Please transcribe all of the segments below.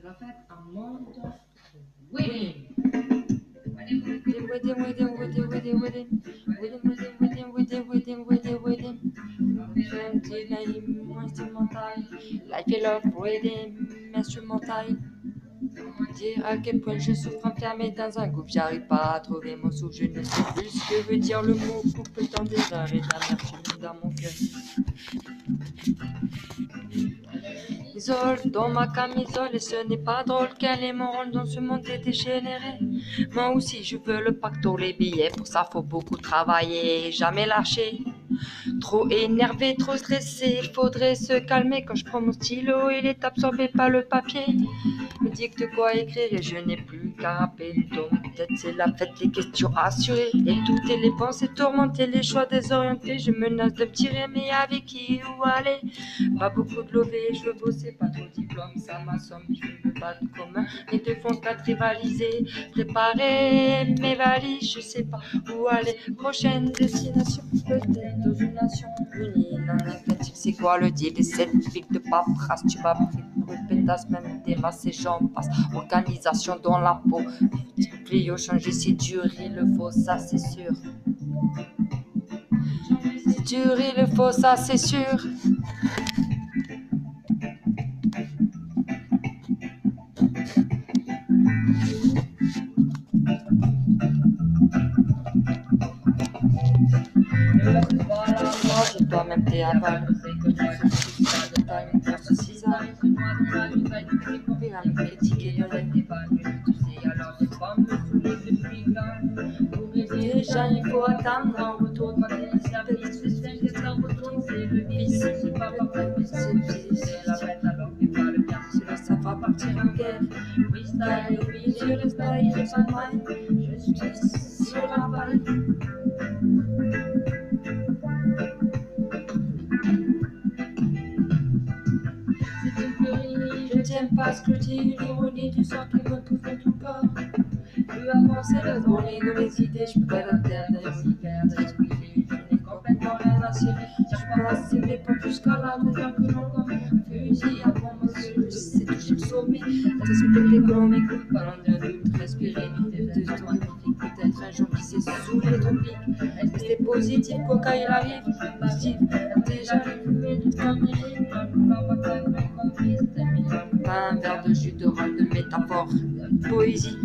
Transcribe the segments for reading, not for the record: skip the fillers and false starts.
la fête un monde winning. Life is love, rhythm, instrumental. Dire à quel point je souffre enfermé dans un gouffre, j'arrive pas à trouver mon souffle, je ne sais plus ce que veut dire le mot couple tant des heures et d'amertume dans mon cœur. Isole dans ma camisole et ce n'est pas drôle, quel est mon rôle dans ce monde dégénéré. Moi aussi je veux le pacto, les billets, pour ça faut beaucoup travailler et jamais lâcher. Trop énervé, trop stressé, il faudrait se calmer. Quand je prends mon stylo, il est absorbé par le papier. Me dicte quoi écrire et je n'ai plus qu'à rappeler. Dans ma tête c'est la fête, les questions assurées. Et toutes les pensées tourmentées, les choix désorientés. Je menace de me tirer, mais avec qui, où aller? Pas beaucoup de lové, je veux bosser, pas trop de diplôme, ça m'assomme. Je veux me battre comme un et deux font quatre rivaliser. Préparer mes valises, je sais pas où aller. Prochaine destination, peut-être dans une nation unie. Non, c'est quoi le deal? Et cette ville de paperasse, tu m'as pris pour une pétasse, même des masses et j'en passe. Organisation dans la peau, plio changer, c'est dur, il le faut, ça c'est sûr. C'est dur, il le faut, ça c'est sûr. Je dois même t'aval. Déjà il faut attendre un retour. Ça va partir en guerre. Je reste là, il est sans moi. Je suis sur la balle. Je tiens pas scruter l'ironie du sort qui me pousse dans tout corps. Plus avancer la journée de mes idées, je peux pas la terre d'hiver, d'expliquer. Je n'ai complètement rien à cirer. Je suis pas assez mais pas jusqu'à la maison que l'on comme un fusil à pompe. Je sais toucher le sommet. Respecter que l'on m'écoute, pas loin d'un doute, respirer. Des temps magnifiques, peut-être un jour qui s'est sous les tropiques. Rester positif, quoi quand il arrive. Positif, déjà le fumé de terminer. Pas un verre de jus de rôle de métaphore. Poésie,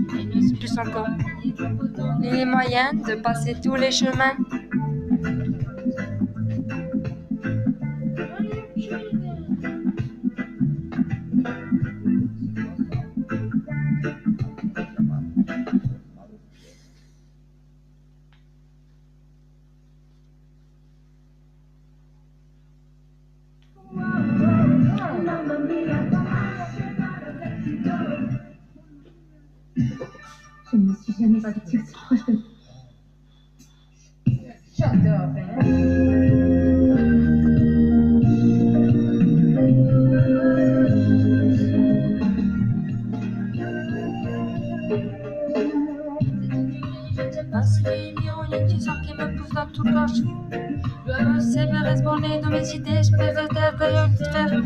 plus encore. Les moyens de passer tous les chemins. Je ne me suis jamais sentie aussi proche de vous. Shut up, C'est une ironie du sang qui me pousse dans tout le corps. Je sais bien responder dans mes idées, je peux être d'ailleurs de faire.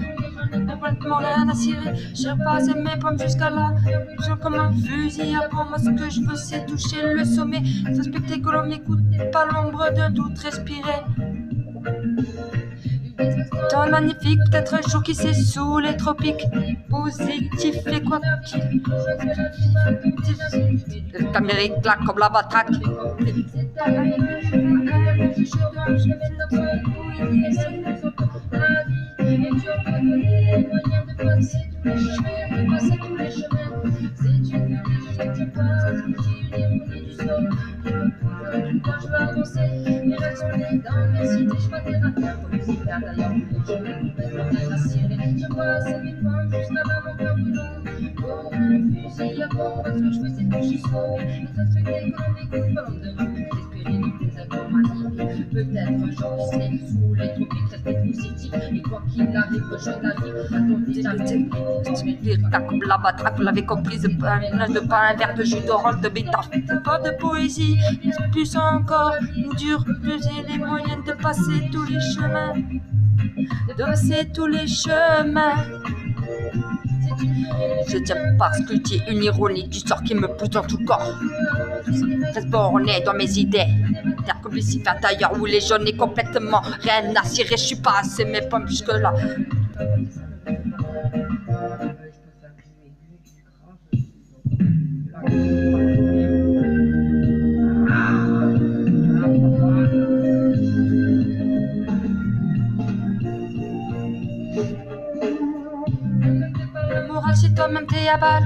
Complètement rien à cirer, je repasse mes pommes jusqu'à là. Je suis comme un fusil à pompe, moi ce que je veux c'est toucher le sommet. Respecter que l'on m'écoute, pas l'ombre d'un doute, respirer. Temps magnifique, peut-être un jour qui s'est sous les tropiques. Positif et quoi qu'il. L'Amérique là comme la batraque. Peut-être un jour qui s'est sous les tropiques, rester positif. Et quoi qu'il arrive, rejoindre la vie. Comme la batraque, vous l'avez comprise, de pas un verre de jus d'orange, de bêta. Pas de poésie, plus encore, nous dur, j'ai les moyens de passer tous les chemins. De passer tous les chemins. Je tiens parce que tu es une ironie du sort qui me pousse dans tout le corps. Reste borné dans mes idées. Terre comme Lucifer d'ailleurs où les jaunes est complètement rien à cirer. Je suis pas assez mes pommes jusque là. Le moral c'est toi-même t'es à balle.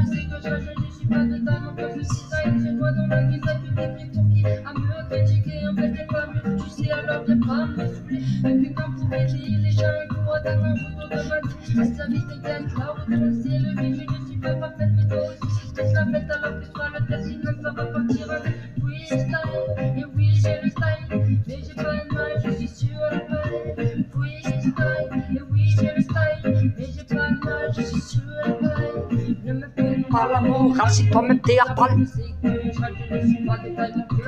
Par la morale, si toi-même t'es à balle.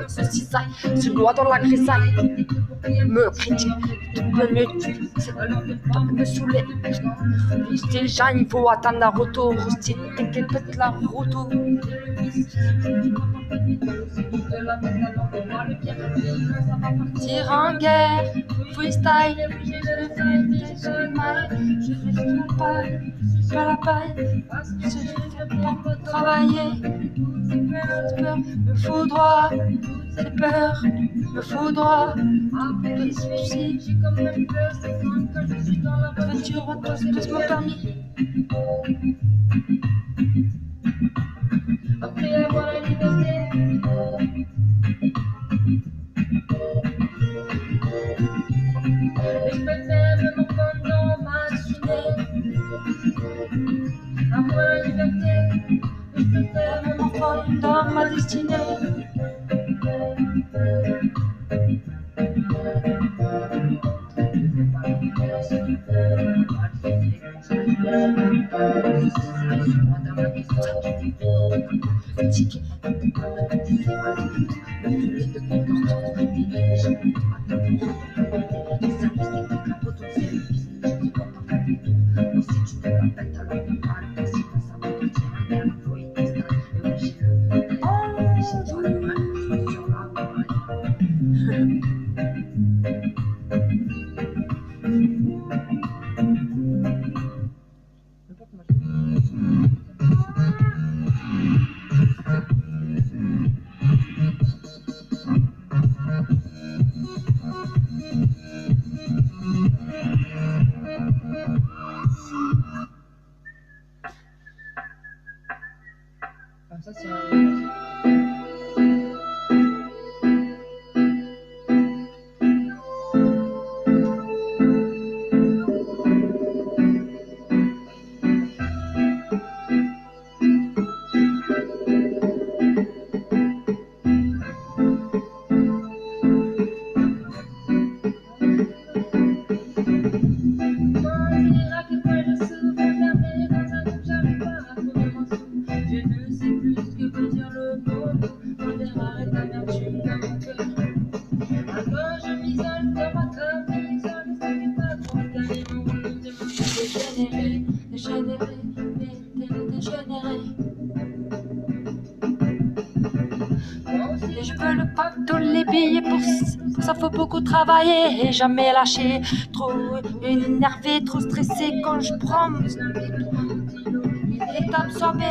Ce cisaille se noie dans la grisaille. Me critique, tu peux me saouler. C'est déjà il faut attendre la retour. Si t'es pète la retour. Tire en guerre, freestyle. Je fais pas la paille. Je fais pas travailler. Peur me foudroie. C'est peur me foudroie. Tu reposes mon permis. Après avoir la liberté. Et je préfère me morfondre dans ma destinée. Avoir la liberté. Et je préfère me morfondre dans ma destinée. Ça, c'est Et je veux le pacte, les billets pour ça faut beaucoup travailler et jamais lâcher. Trop énervé, trop stressé quand je prends. Il est absorbé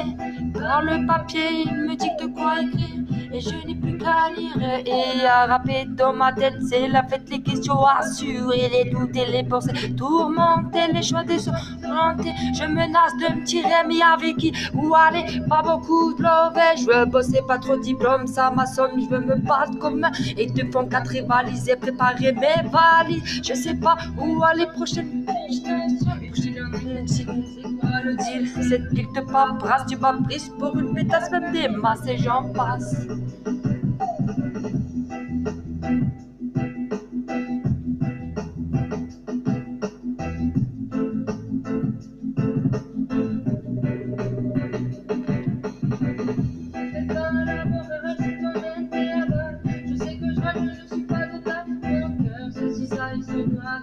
par le papier, il me dit de quoi écrire. Et je n'ai plus qu'à lire et à rapper dans ma tête. C'est la fête, les questions assurées, les doutes et les pensées tourmentées, les choix désorientés. Je menace de me tirer, mais avec qui? Où aller? Pas beaucoup de love. Je veux bosser, pas trop de diplôme, ça m'assomme. Je veux me battre comme un et deux font quatre rivaliser, préparer mes valises. Je sais pas où aller prochaine. C'est quoi le deal? Cette pique de paperasse, tu m'as prise pour une pétasse, même des masses et j'en passe.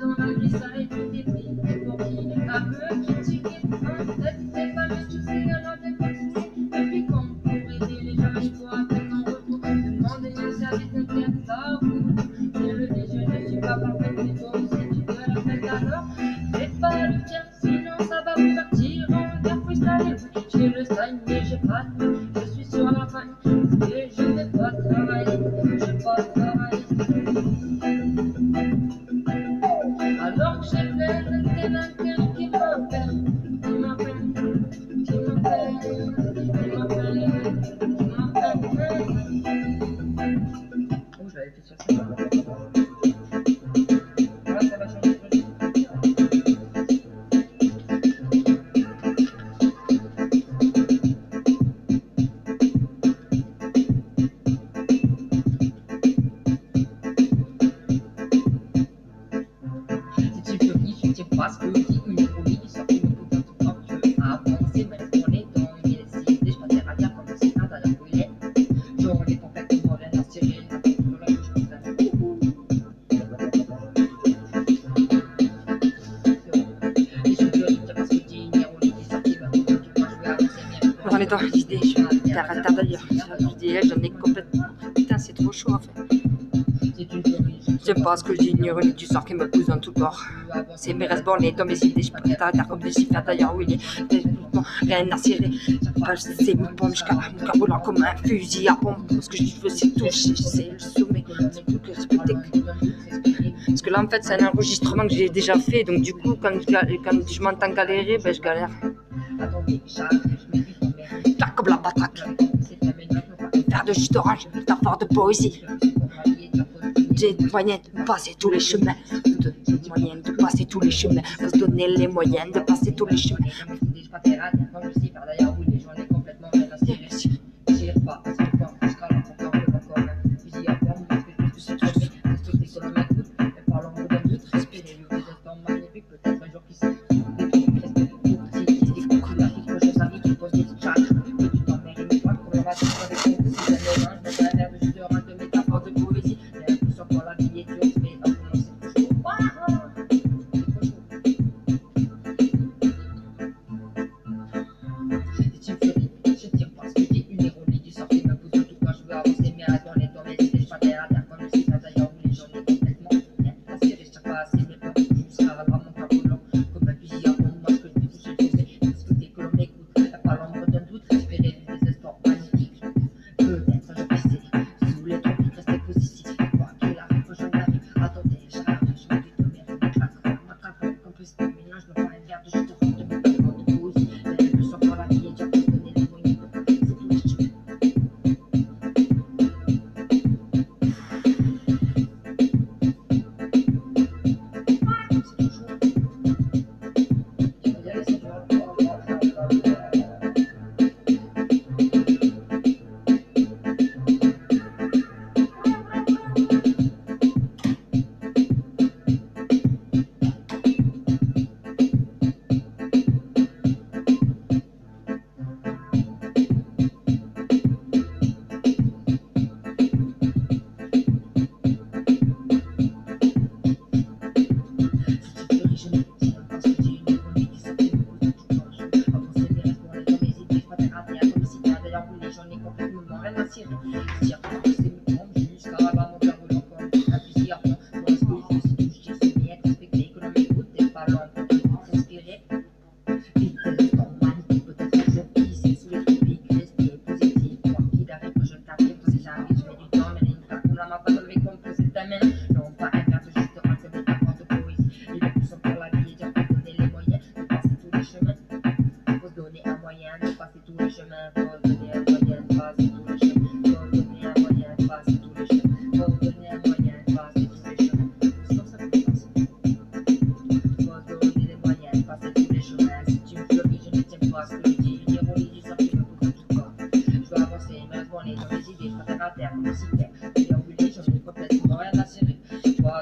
Dans la grisaille, tout est pris pour qui? À me critiquer, en tête, t'es pas le tu sais, alors j'arrive. J'ai le style, mais j'ai pas de vie. Je suis sur la fin et je vais pas travailler. Je vais pas travailler. Alors que j'ai plein de vainqueurs qui m'appellent, qui m'appellent, qui m'appellent, qui m'appellent, qui m'appellent. Oh, je l'avais fait sur ça. Ah, ça va changer. Parce que dit une ironie qui sort une putain de temps que avancer, mais on est dans une décidé, je préfère à dire comme si un d'ailleurs il est. Genre les complètement rien à tirer, la porte de la bouche comme ça. Et je veux dire parce que dit une ironie qui sort une putain de temps, je vais avancer, mais On est dans l'idée, je t'arrête d'ailleurs. J'en ai complètement. Putain, c'est trop chaud en fait. C'est pas ce que j'ai ignoré du sort qui me pousse dans tout le corps. C'est mes restes bornés dans mes idées, je peux t'arrêter comme des chiffres d'ailleurs, oui, rien à cirer. C'est mon pompe jusqu'à mon cœur brûlant comme un fusil à pompe. Ce que je veux, c'est toucher, c'est le sommet, c'est tout que respecter. Parce que là, en fait, c'est un enregistrement que j'ai déjà fait, donc du coup, quand je m'entends galérer, ben je galère. Là, comme la patraque. Faire de jus d'orange, métaphore de poésie. J'ai moyen de passer tous les chemins, moyen de passer tous les chemins, faut se donner les moyens de passer tous les chemins.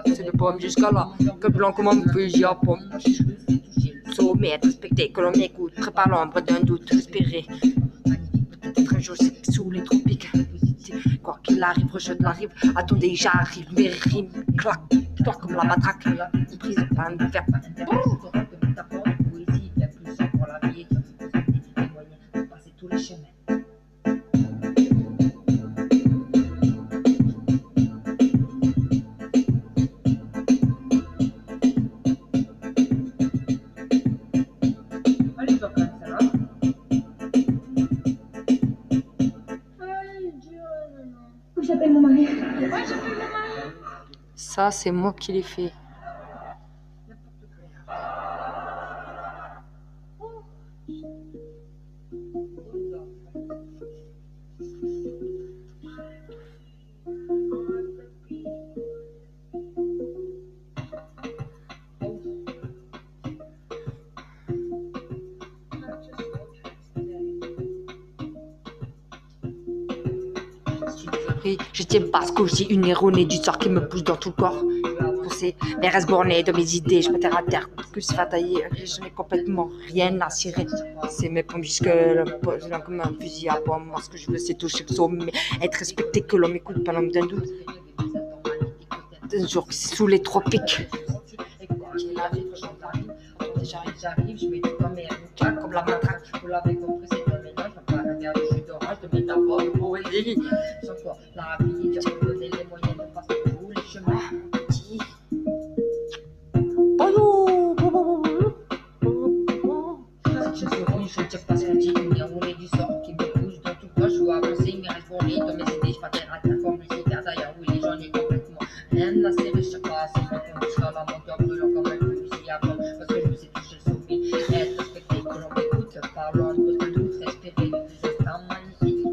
C'est le poème jusqu'à là, que blanc comme un fusil à pompe. Sommet, être respecté, que l'on écoute, prépare l'ombre d'un doute, respirer. Peut-être un jour c'est sous les tropiques. Quoi qu'il arrive, rejette la rive. Attendez, j'arrive, mes rimes, clac, clac comme la matraque. Prise par un fer. Ça, c'est moi qui l'ai fait. Je tiens parce que j'ai une ironie du sort qui me pousse dans tout le corps. Pousser, mais reste borné de mes idées, je peux terre à terre, plus fatalier, je n'ai complètement rien à cirer. C'est mes pommes jusque là, comme un fusil à pompe. Moi, ce que je veux, c'est toucher le sommet, être respecté, que l'on m'écoute, pas l'homme d'un doute. Un jour, sous les tropiques. J'arrive, je mets tout dans mes claques comme la matraque. Vous l'avez compris, c'est un mélange, pas un verre de jus d'orange, de métaphore, de poésie. Sans quoi, la rapidité, on peut donner les moyens de passer tous les chemins. Si je souris, je ne tire pas ce que dit, une ironie du sort qui me pousse dans tout quoi. Je veux avancer, mais reste borné dans mes idées, je pas terre à terre comme le critère d'ailleurs. Oui, les gens n'y complètement rien à serrer, je sais pas, c'est vrai qu'on sera la monteur brûlant comme un fusil à pompe. Parce que je me sais toucher le sommet, être respecté, que l'on m'écoute, parlant de votre doute, respirer le plus instant magnifique.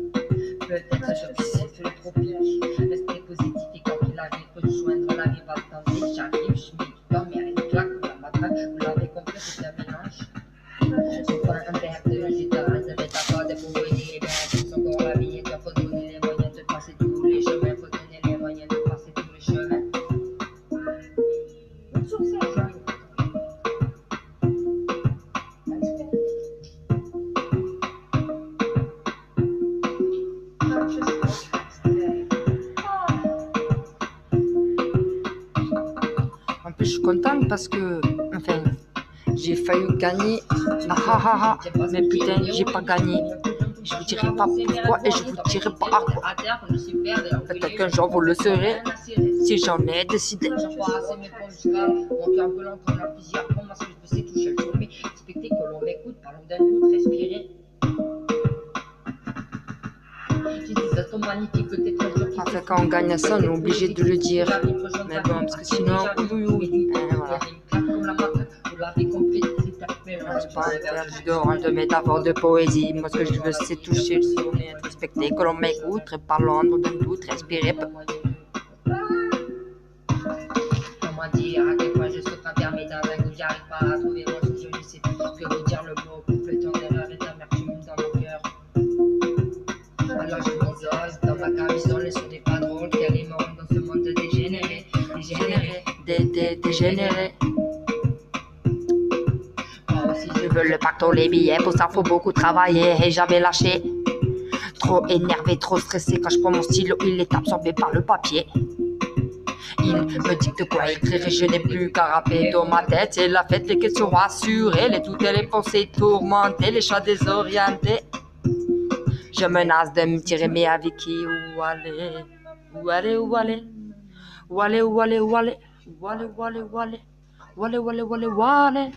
Peut-être je puisse être le tropique, rester positif et quand il arrive, rejoindre la rive atlantique. J'arrive, je mets du temps, mais rien ne claque comme la matraque. Vous l'avez compris, c'est un mélange. C'est pas un verre de jus d'orange, de métaphore, de poésie, et bien, c'est encore la vie, et bien, faut donner les moyens de passer tous les chemins, faut donner les moyens de passer tous les chemins. Sur ça, j'arrive. En plus, je suis contente parce que, enfin, j'ai failli gagner. Mais putain, j'ai pas gagné. Je vous dirai pas pourquoi et je vous dirai pas à quoi. Peut-être qu'un jour vous le saurez si j'en ai décidé. J'en crois assez mes pompes jusqu'à mon cœur brûlant comme la fusil à pompe. Moi, ce que je veux, c'est toucher le sommet, respecter que l'on m'écoute, parlons d'un doute, respirer. J'ai des atomes magnétiques, peut-être un jour qui En fait, quand on gagne ça, on est obligé de le dire. Mais bon, parce que sinon, voilà. C'est pas un verre de jus d'orange, de métaphore, de poésie. Moi, ce que je veux, c'est toucher le sommet, être respecté, que l'on m'écoute, parlant d'un doute, respirer. Comment dire à quel point je saute un permis d'un dingue, j'arrive pas à trouver mon souffle, je ne sais plus que vous dire le mot, complétant d'erreur et d'amertume dans mon cœur. Alors je m'isole dans ma camisole, ce n'est pas drôle, quel est monde dans ce monde dégénéré, Dégénéré. Je veux le pactole, les billets, pour ça faut beaucoup travailler et jamais lâcher. Trop énervé, trop stressé, quand je prends mon stylo, il est absorbé par le papier. Il me dicte quoi écrire et je n'ai plus qu'à rapper dans ma tête. C'est la fête, les questions rassurées, les doutes et les pensées tourmentées, les choix désorientés. Je menace de me tirer, mais avec qui? Où aller? Où aller? Où aller? Où aller? Où aller? Où aller? Où aller? Où aller? Où aller? Où aller? Où aller? Où aller? Où aller?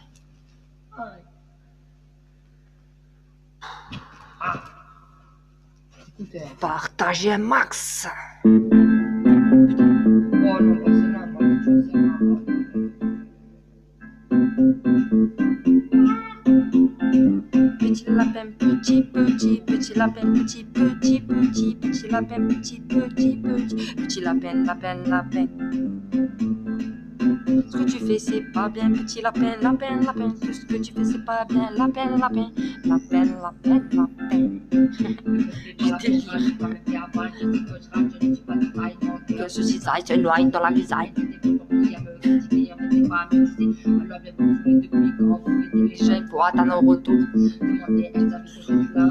Partagez un max. Oh non, pas celle-là, moi, quelque chose, c'est marrant. Petit lapin, petit lapin, petit lapin, petit lapin, lapin. Ce que tu fais, c'est pas bien, petit lapin. Tout ce que tu fais, c'est pas bien, lapin. Je délire. Que ce cisaille se noie dans la grisaille. Les gens pour attendre un retour. Demandez elles avec les là,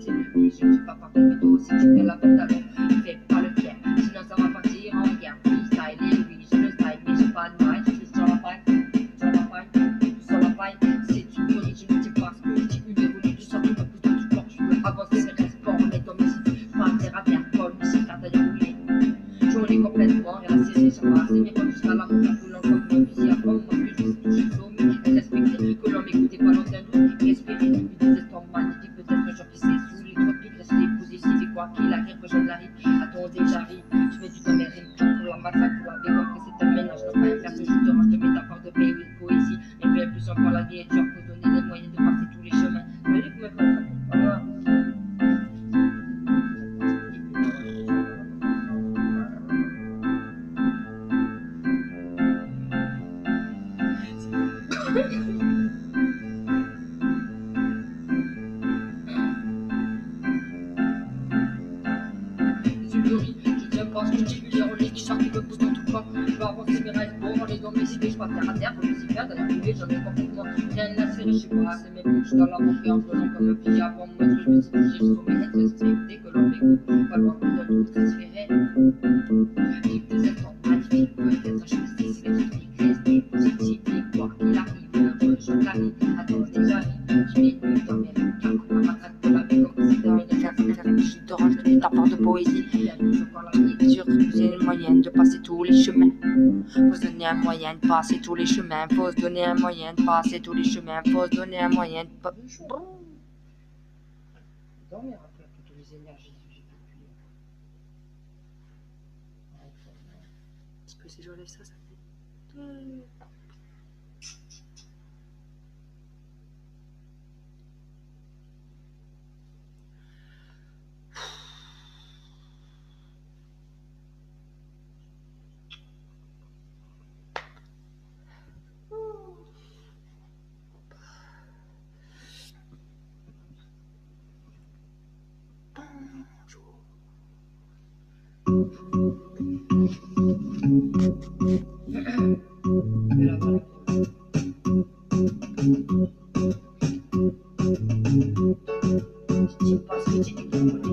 c'est le vie, je ne suis pas parfait, mais toi aussi tu fais la fête alors, fais pas le fier, sinon ça va partir en guerre. Freestyle, et oui, je le style, mais j'ai pas de maille, je suis sur la paille, c'est une folie, je ne sais pas ce que je dis, une évolue, tu sors tout un coup de tout corps, tu veux avancer, mais reste fort, mais toi aussi, pas terre à terre, comme si t'as d'ailleurs oublié. J'en ai complètement, et la série, ça passe, mais pas jusqu'à la montagne, brûlant comme un fusil à pompe, moi que je sais toucher le sommet, et respecter, que l'on m'écoute et pas dans un doute, respirer, une des estampes magnifiques, peut-être un jour qui s'est sous les tropiques, rester positif, et quoi qu'il arrive, rejoindre la rive, attendez, j'arrive, je fais du temps, mais rien, pour la matraque, pour la compris, c'est pas ce que je dis, les relais qui sortent, qui me poussent dans tout le corps. Je veux avancer mes rêves, bon, les dans mes idées, je passe terre à terre, comme si faire, d'ailleurs, tous les j'en ai complètement rien à serrer, je sais pas, c'est mes bouts, je dois la montrer en prenant comme un fusil avant moi, ce que je me suis couché sur mes lettres, respecté, que l'on m'écoute, pas loin de tout transférer. Vive des efforts magnifiques, peut-être je me dis, c'est les trucs qui restent positifs, quoi qu'il arrive, heureux, je clarifie, attends, déjà, je m'écoute dans mes rêves, car comme la matraque de la vie, comme si dans une carte, je te range de ta part de poésie. C'est une moyenne de passer tous les chemins. Faut se donner un moyen de passer tous les chemins. Faut se donner un moyen de passer tous les chemins. Faut se donner un moyen de Dormir après toutes les énergies que j'ai vécues. Parce que si j'enlève ça, ça fait.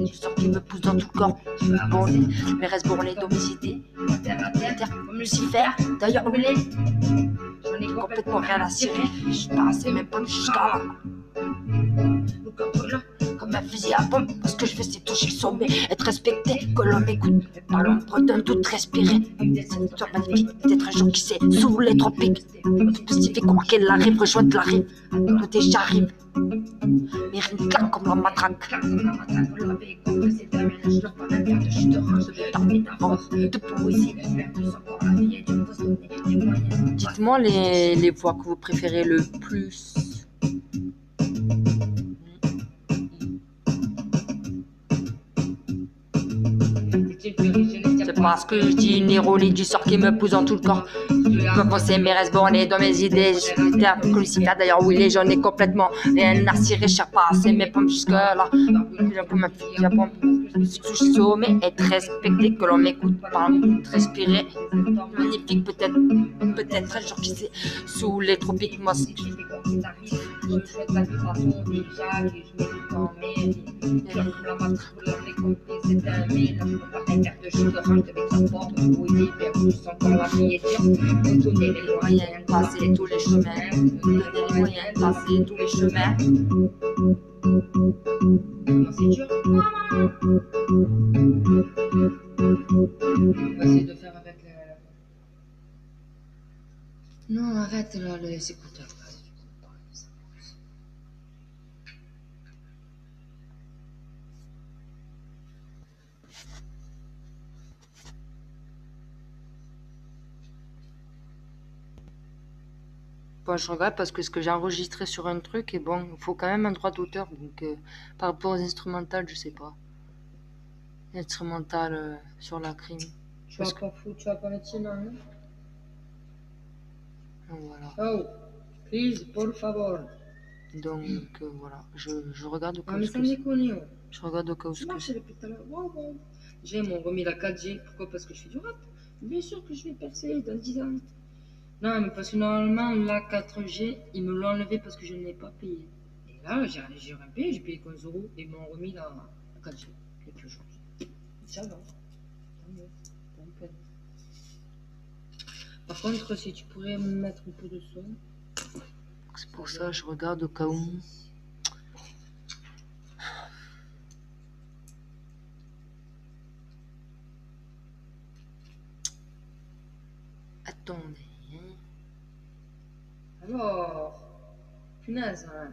Je sors qui me pousse dans tout le corps. Je veux avancer, mais reste bourré dans mes idées. Terre à terre, comme Lucifer. D'ailleurs, où il est, j'en ai complètement rien à cirer. Je passe même pas jusqu'à là. Comme un fusil à pompe, ce que je fais c'est toucher le sommet, être respecté, que l'on m'écoute, par l'ombre d'un doute respirer. Sur ma vie, peut-être un jour qui sait, sous les tropiques, spécifique, quoi qu'elle arrive, rejoindre la rive, tout est j'arrive. Mes rimes claquent comme la matraque. De poésie. Dites-moi les voix que vous préférez le plus. C'est parce que je dis une ironie du sort qui me pousse dans tout le corps. Je peux penser mes restes bornés dans mes idées. Je suis terre que Lucifer, d'ailleurs, oui, les j'en ai complètement rien à cirer, je sais pas, c'est mes pommes jusque là. Comme un fusil à pompe, touche sommet, être respecté, que l'on m'écoute, par respirer. Magnifique, peut-être un jour qui sait, sous les tropiques, moi c'est. Donner les moyens de passer tous les chemins. Donner les moyens de passer tous les chemins. Comment c'est dur? On va essayer de faire avec le... Non, arrête là, les écouteurs. Bon, je regarde parce que ce que j'ai enregistré sur un truc, et bon, il faut quand même un droit d'auteur. Donc, par rapport aux instrumentales, je sais pas. Instrumental sur la crime. Tu vas pas mettre ça, non? Donc, voilà. Oh, please, por favor. Donc, voilà. Je regarde au cas Ah, où. mais ça me déconne, oh. Je regarde au cas où. Tu marches depuis tout à l'heure. Wow. J'ai mon remis la 4G. Pourquoi? Parce que je fais du rap. Bien sûr que je vais percer dans 10 ans. Non, mais parce que normalement, la 4G, ils me l'ont enlevé parce que je ne l'ai pas payé. Et là, j'ai rien payé, j'ai payé 15 €. Et ils m'ont remis la 4G. Et puis aujourd'hui. Ça va. Tant mieux. Tant mieux. Par contre, si tu pourrais me mettre un peu de son. C'est pour ça que je regarde au cas où. Attendez. Alors, punaise, hein.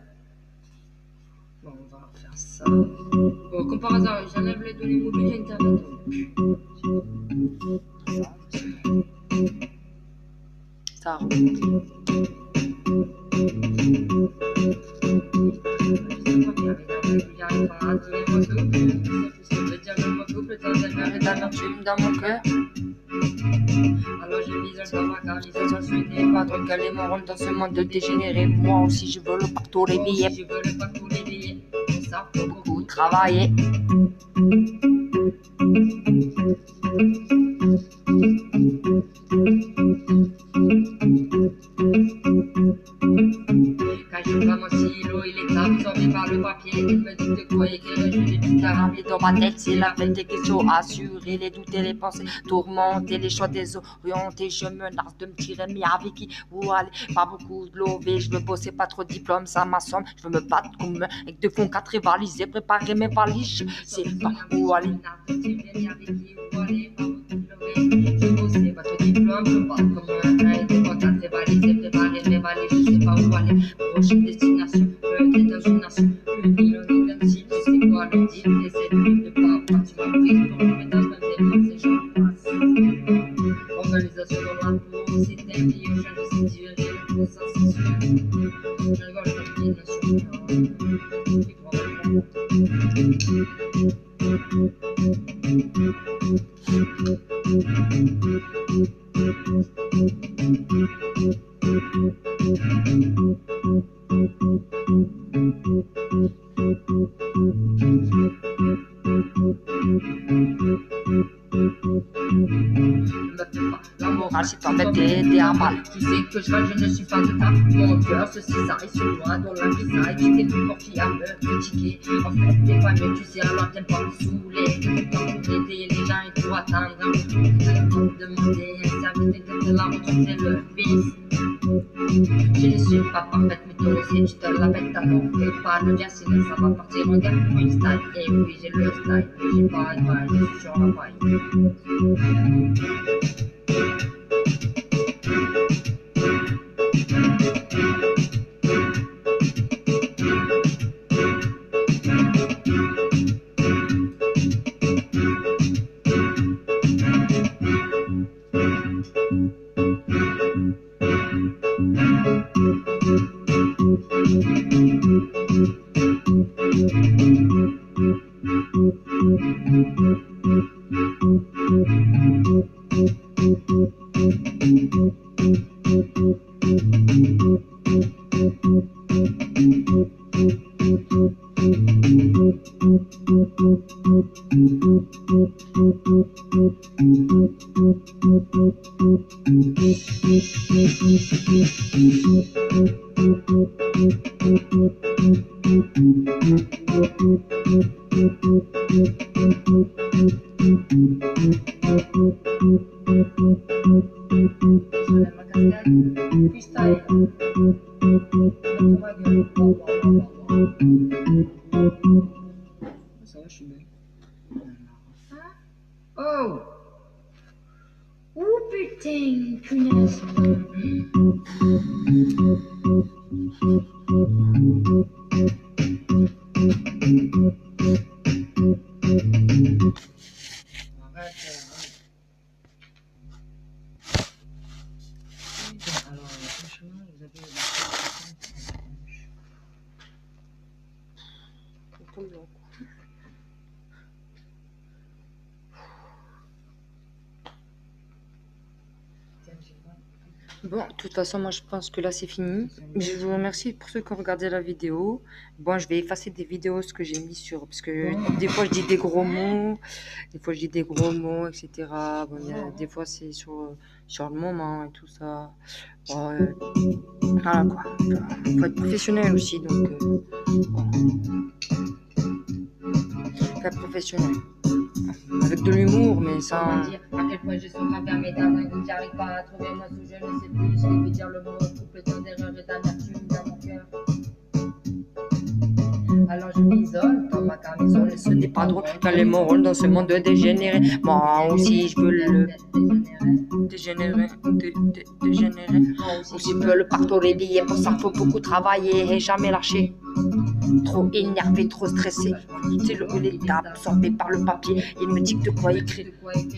Bon, on va faire ça. Bon, comme par hasard, j'enlève les données mobiles internet. Ça roule. Dans mon cœur. Alors je vise dans ma camisole, Je suis né, pas trop calé mon rôle dans ce monde dégénéré. Moi aussi je veux le partout les billets. Je veux le partout les billets. Ça Beaucoup travailler. je n'ai plus qu'à rappeler dans ma tête, c'est la fête des questions, assurer les doutes et les pensées, tourmenter les choix désorientés, je me lasse de me tirer, mais avec qui, où aller, pas beaucoup de lové, je veux bosser, pas trop de diplôme, ça m'assomme, je veux me battre comme avec deux fonds 4 rivalisés, préparer mes valises, je sais pas où aller. Je bossais, pas trop de diplôme, je parle comme un et des fois quatre rivalisés, préparer mes valises, je sais pas où aller. Prochaine destination, peut-être dans une nation, une île, on est comme si, tu sais quoi le dire, essaie de pas partir ma prise pour une pétasse, même des et j'en passe. Organisation dans la peau, c'est un vie, je ne sais dire, j'ai le ça c'est sûr. Je rigole comme une nation, La morale, si t'embêtes, t'es à mal. Tu sais que je ne suis pas de ta. Mon cœur, ceci, ça, et ce loin dans la vie, ça, et tu t'es plus fort qui a me critiquer. En fait, t'es pas mieux, tu sais, alors t'aimes pas me saouler. T'es tout le temps pour aider les gens et pour atteindre un retour. T'as pour demander un service, t'es la retour, c'est le vice. Je ne suis pas parfaite, mais toi aussi, tu te la pètes, alors fais pas le bien, sinon ça va partir en guerre freestyle. Et oui, j'ai le style, mais j'ai pas le mal, je suis sur la paille. Ça va, je suis belle. Oh! Oh putain, punaise. Alors, franchement, vous avez Bon, de toute façon, moi je pense que là c'est fini. Je vous remercie pour ceux qui ont regardé la vidéo. Bon, je vais effacer des vidéos ce que j'ai mis sur. Parce que des fois je dis des gros mots, etc. Bon, des fois c'est sur le moment et tout ça. Bon, voilà quoi. Faut être professionnel aussi, donc. Faut être professionnel. Avec de l'humour, mais sans. dire à quel point je suis envers mes dingues, j'arrive pas à trouver moi sous, je ne sais plus ce que veut dire le mot, couple d'erreurs et d'amertume dans mon cœur. Alors je m'isole dans ma camisole, Ce n'est pas drôle dans les morales dans ce monde dégénéré. Moi aussi je veux le dégénérer. Aussi je veux le partout les billets, pour ça faut beaucoup travailler et jamais lâcher. Trop énervé, trop stressé. C'est l'état absorbé par le papier. Il me dit de quoi écrire.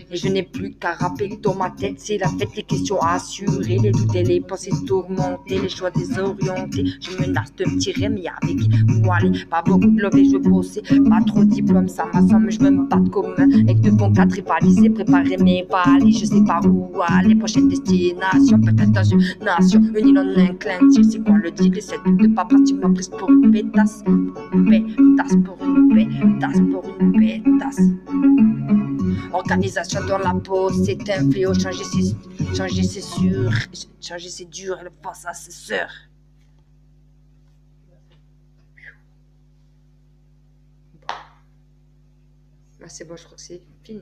Et je n'ai plus qu'à rappeler dans ma tête. C'est la fête, les questions à assurer, les doutes et les pensées tourmentées, les choix désorientés. Je menace de me tirer, mais avec qui où aller? Pas beaucoup de love et je veux bosser. Pas trop de diplôme, ça m'assomme. Je veux me battre comme un avec deux fonds 4 rivalisés. Préparer mes valises, je sais pas où aller. Prochaine destination, peut-être dans une nation. Une île en inclin, je sais quoi le dire. Essaie de pas partir ma prise pour une pétasse. Pétasse pour une pétasse, pour une pétasse. Organisation dans la peau, c'est un fléau. Changer c'est sûr. Changer c'est dur, et le force à ses sœurs. Ah, c'est bon, je crois que c'est fini.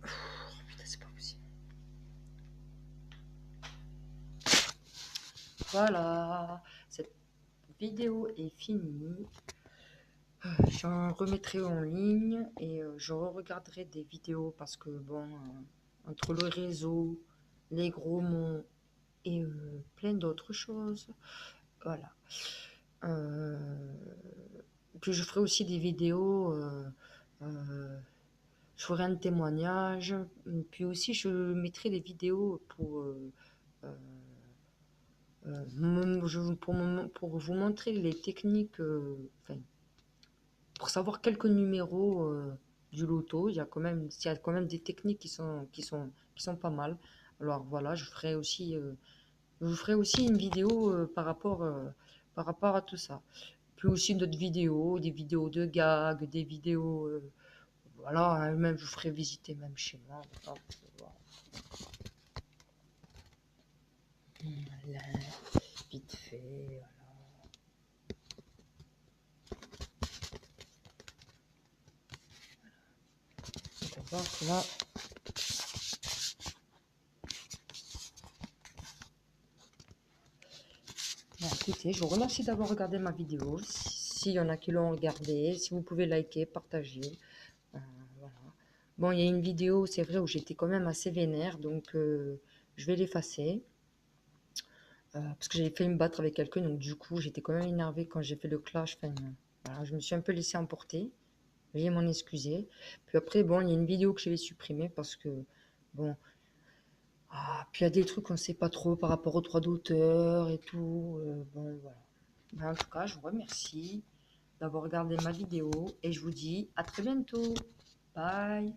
Oh, putain, c'est pas possible. Voilà, cette vidéo est finie. J'en remettrai en ligne et je regarderai des vidéos parce que bon, entre le réseau, les gros mots et plein d'autres choses, voilà. Puis je ferai aussi des vidéos, je ferai un témoignage, puis aussi je mettrai des vidéos pour pour vous montrer les techniques, enfin, pour savoir quelques numéros du loto. Il y a quand même des techniques qui sont pas mal. Alors voilà, je vous ferai aussi une vidéo par rapport à tout ça. Puis aussi d'autres vidéos, des vidéos de gags, des vidéos, voilà, hein, même je vous ferai visiter même chez moi. Voilà, vite fait. On va voir là. Bon, écoutez, je vous remercie d'avoir regardé ma vidéo. S'il y en a qui l'ont regardé, si vous pouvez liker, partager. Voilà. Bon, il y a une vidéo, c'est vrai, où j'étais quand même assez vénère, donc je vais l'effacer. Parce que j'avais fait me battre avec quelqu'un, donc du coup, j'étais quand même énervée quand j'ai fait le clash. Enfin, voilà, je me suis un peu laissé emporter. Veuillez m'en excuser. Puis après, bon, il y a une vidéo que je vais supprimer parce que, bon, puis il y a des trucs qu'on ne sait pas trop par rapport aux droits d'auteur et tout. Bon, voilà. Ben, en tout cas, je vous remercie d'avoir regardé ma vidéo et je vous dis à très bientôt. Bye.